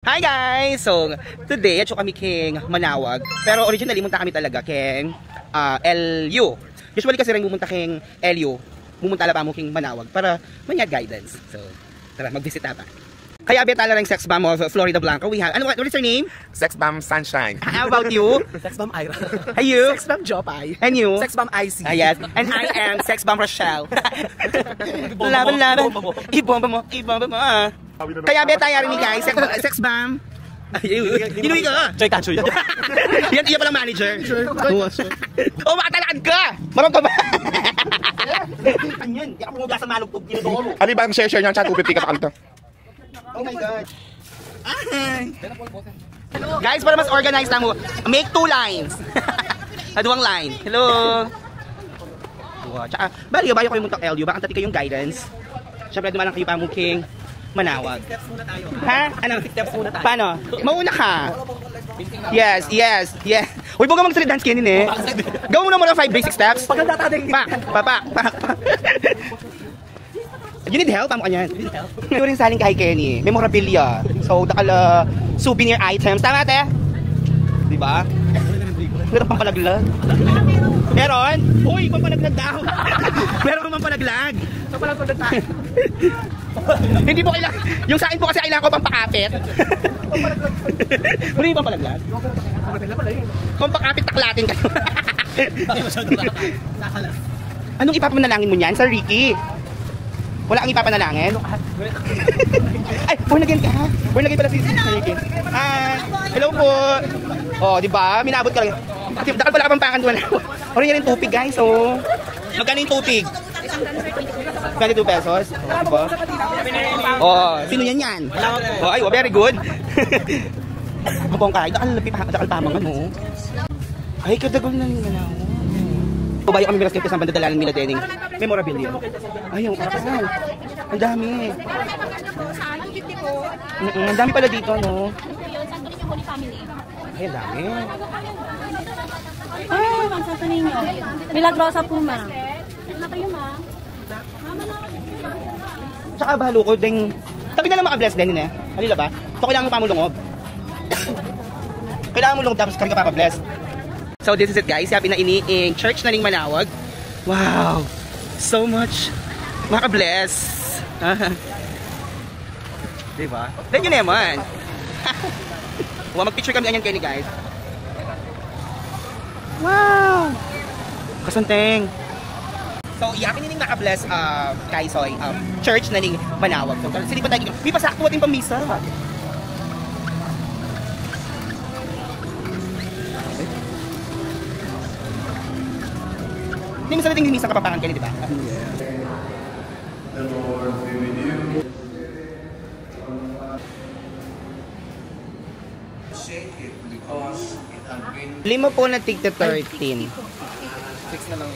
Hi guys! So, today, at kami king Manawag. Pero originally, munta kami talaga king LU. Usually kasi rin pumunta king LU. Pumunta pa mo king Manawag para manyad guidance. So, tara, mag-visit na pa. Kaya abiyatala rin Sex Bomb of Florida Blanca. We have, what is her name? Sex Bomb Sunshine. How about you? Sex Bomb Ira. Hey you? Sex Bomb Jopay. And you? Sex Bomb IC. Yes. And I am Sex Bomb Rochelle. Laban. Ibomba mo. Kaya abiyatala rin guys. Sex Bomb. Inuwi ka! Choy ka, choy. Yan iya palang manager. Oh, makatalakad ka! Marang ka ba? Kanyan, di ako mula sa malugtog. Ginagawa mo. Ano ba ang share niyan? Chat, 250 ka kalto. Oh my God. Ay. Guys, para mas organized na mo, make 2 lines. Aduang line. Hello. Tsaka, bayo kayo muntak LU. Baka tati kayong guidance. Siyempre, dumalang kayo pa mo king Manawag. Ha? Ano? Steps muna tayo. Paano? Mauna ka. Yes. Uy, huwag ka mag-street dance kanin eh. Gawin mo na muna 5 basic steps. Pagkagdatating. Pa. You need help? Paano ka niyan? Ito rin saling kay Kenny. Memorabilia. So, dakal souvenir items. Tama, te? Diba? Meron pang palaglag. Meron? Uy, pampalaglag daw. Meron kang pampalaglag. Pampalaglag tayo. Hindi po kailangan. Yung sa akin po kasi kailangan ko pampakapit. Muna yung pampalaglag? Pampakapit taklatin kayo. Anong ipapanalangin mo niyan? Sa Ricky? Wala kang ipapanalangin? Ay, born again ka? Born again pala si Ricky. Hello po. Oh, di ba? Minabot ka lang. Dakal pala kapampangan ko na. Orin yan yung tupig guys. So, magkano yung tupig? 22 pesos. Diba? Oh, sino yan? Oh, ay, very good. Mabong ka, dakal pamangan mo. Ay, kadagol na nila na. O bayo kami milas kayo sa bandadalan nila dening memorabilia. Ay, yung kakasal. Ang dami. Ang dami pala dito, no? Ay, ang dami. Ay, magsasa ninyo. Milagrosa po, ma. Ano kayo, ma? Tsaka bahalo ko, ding... Sabi na lang makabless din, eh. Halila ba? So, kailangan mo pa mo lungob. Kailangan mo lungob tapos kami ka papabless. So, this is it, guys. Sabi na iniing church na ning Manawag. Wow! So much makabless. Diba? Thank you naman. Mag-picture kami ganyan kayo ni guys. Wow! Kasanteng. So, iyakin nining nakabless Kaisoy church na ning Manawag. So, sili pa tayo. May pasakto ating pamisa. Hindi mo sa nating misa kapapangan kayo, di ba? The Lord be with you. Shake it because it has been... 5 po na tigta 13. 6 na lang.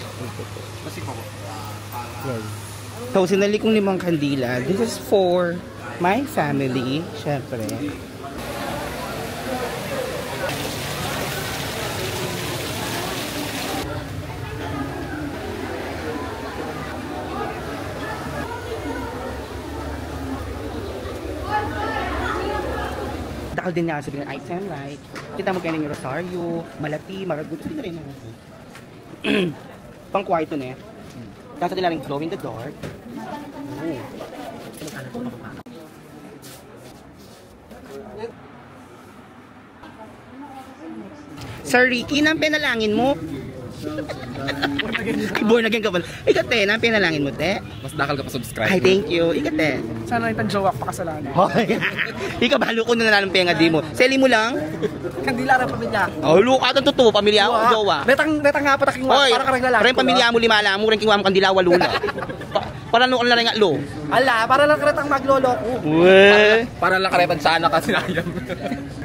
Masik mo ko. Yes. So, sinali kong 5 kandila. This is for my family, syempre. Dakal din niya sabihin ng item, right? Kita mo kayo ng rosaryo, malati, maragot. Hindi na rin. Pang kwarto na eh. Tapos nila rin glow in the dark. Oh. Sir Ricky, nang pinalangin mo? Born again ka pala. Ikaw te, nang pinalangin mo te? Mas dakal ka pa subscribe. Ay, thank you. Ikaw te. Sana itang jowa pa kasalanan. Ikaw bahalo ko na nalang penga di mo. Seli mo lang? Kandila rin pamilya. Oh, luka ang totoo. Pamilya ako, jowa. Retang nga pa taking Oy, para ka rin lalaki. rin pamilya mo lima mo rin kiwa mo kandilawa lula. Para nung na rin nga lo. Ala, para lang retang maglolo ko. Para lang karetan sana kasi ayam.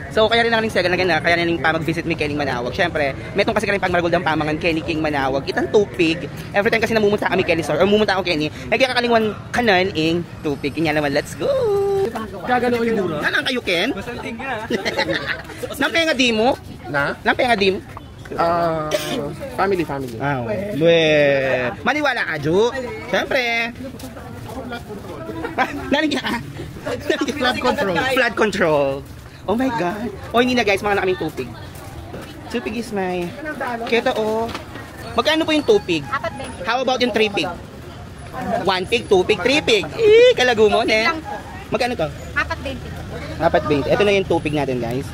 So kaya rin naling second again kaya rin pa mag-visit mi Kening Manawag. Syempre, metong kasi rin pag maragol pamangan Kenny King Manawag. Itang tupig. Every time kasi namumunta kami Kenny Sir or mumunta ako Kenny, nagkakakalingwan kanan ing tupig. Kanya naman, let's go. Gagalaw yung mura. Nanang kayo Ken? Basanting nga. Nampenga di mo? Na? Nampenga di mo? Family. Maniwala ka, Ju. Siyempre. Naligyan ka. Flood control. Flood control. Oh my God. Oh, hindi na guys, mga na kaming tupig. Tupig is my... Keta oh. Magkano po yung tupig? 4.20. How about yung 3 pig? 1 pig, 2 pig, 3 pig. Eh, kalago mo, ne? Lang po. Magkano to? 4.20. 4.20. Ito na yung tupig natin, guys.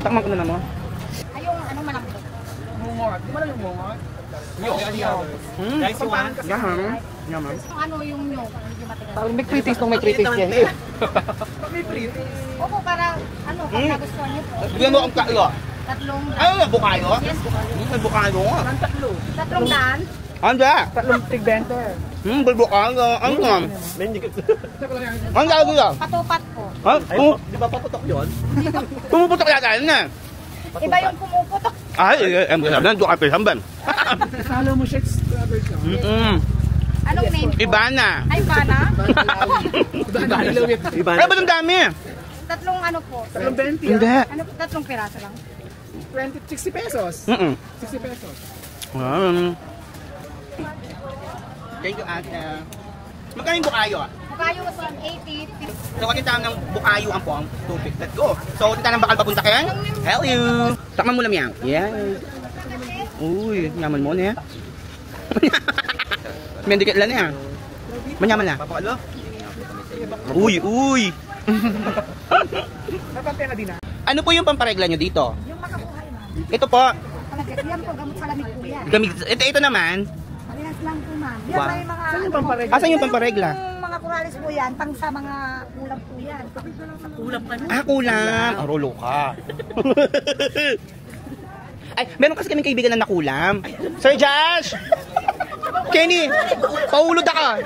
Takman ko na mo. Ay, yung ano malambot. Guys, you want? Yaman. Yaman. Yung ano yung nyo, medyo matigas. Parang may critics nung may critics yan. Opo, para ano, kung nagustuhan nyo po. Bigyan mo ang kalo. Tatlong Ano na, bukayo? Yes po. May bukayo. Tatlong daan. Anda? Tatlong tigbenter. Bukayo. Ano nga? Ang gago yan? Patupat po. Ha? Di ba paputok yun? Pumuputok yata yun na. Iba yung pumuputok. Ay, ang sabi na, doon ka pisamban. Salo mo shits. Anong name po? Iba na. Ay, bana? Ay, ba't ang dami? Tatlong ano po. Tatlong 20. Hindi. Ano, tatlong piraso lang. 60 pesos. 60 pesos. Thank you, ate. Magkano yung bukayo? Bukayo was 180. So, katitaan ng bukayo ang po ang tubig. Let's go. So, titaan ng bakal papunta kayo? Hell you. Takman mo lang yan. Yes. Uy, yaman mo na. Mendikit lang na. Manyaman na. Papalo? Uy, uy. Napapera din na. Ano po yung pamparegla nyo dito? Yung makabuhay na. Ito po. Yan po, gamot sa lamig po yan. Gamit, ito naman. Parehas lang po ma'am. Yan Wow. may mga... Saan yung pamparegla? Asan yung pamparegla? Yung mga kuralis po yan, pang sa mga ulam po yan. Ulam pa na? Ah, kulam. Arulo ka. Ay, meron kasi kaming kaibigan na nakulam. Sir Josh! Kenny! Paulod ka!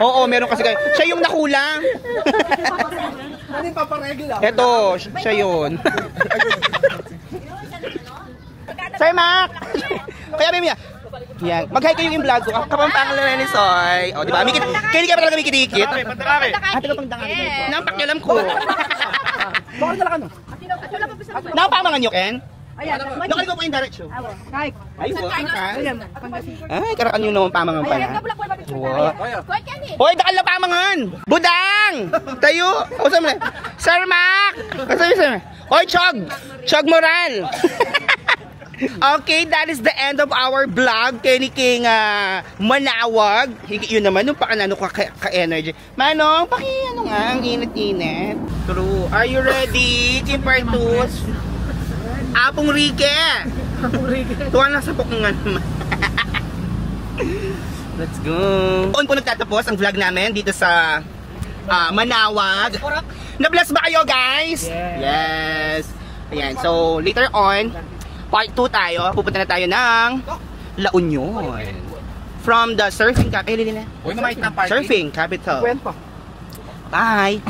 Oo, meron kasi kayo. Siya yung nakulam. Ano yung paparegla? Eto, siya yun. Sir Mac! Kaya Bimia, yan. Mag-hi kayo yung vlog ko. Kapampangan lang ni Soy. O, diba? Kenny ka pa talaga may kitikit. Ate ko pang dangali. Nampak nyo alam ko. Bakit nala ka no? Napamangan nyo, Ken? Ayan. Nakali ko po yung direct show. Kahit. Ay, ay, karaan nyo naman pamangan pala. Wow. Hoy, dakal na pamangan! Budang! Tayo! O, saan mo na? Sir Mac! Saan mo? Hoy, Chog! Chog Moral! Okay, that is the end of our vlog. Kenny King Manawag. Yun naman, nung pakanano ka-energy. Manong, ano nga, ang init-init. True. Are you ready, Chimpartus? Apong Rike! Tuwa na sa nga naman. Let's go. Doon po nagtatapos ang vlog namin dito sa Manawag. Na-bless ba kayo, guys? Yes. Ayan, so later on, part 2 tayo. Pupunta na tayo ng La Union. From the surfing capital. Uy, mamahit na party. Surfing capital. Kwento. Bye.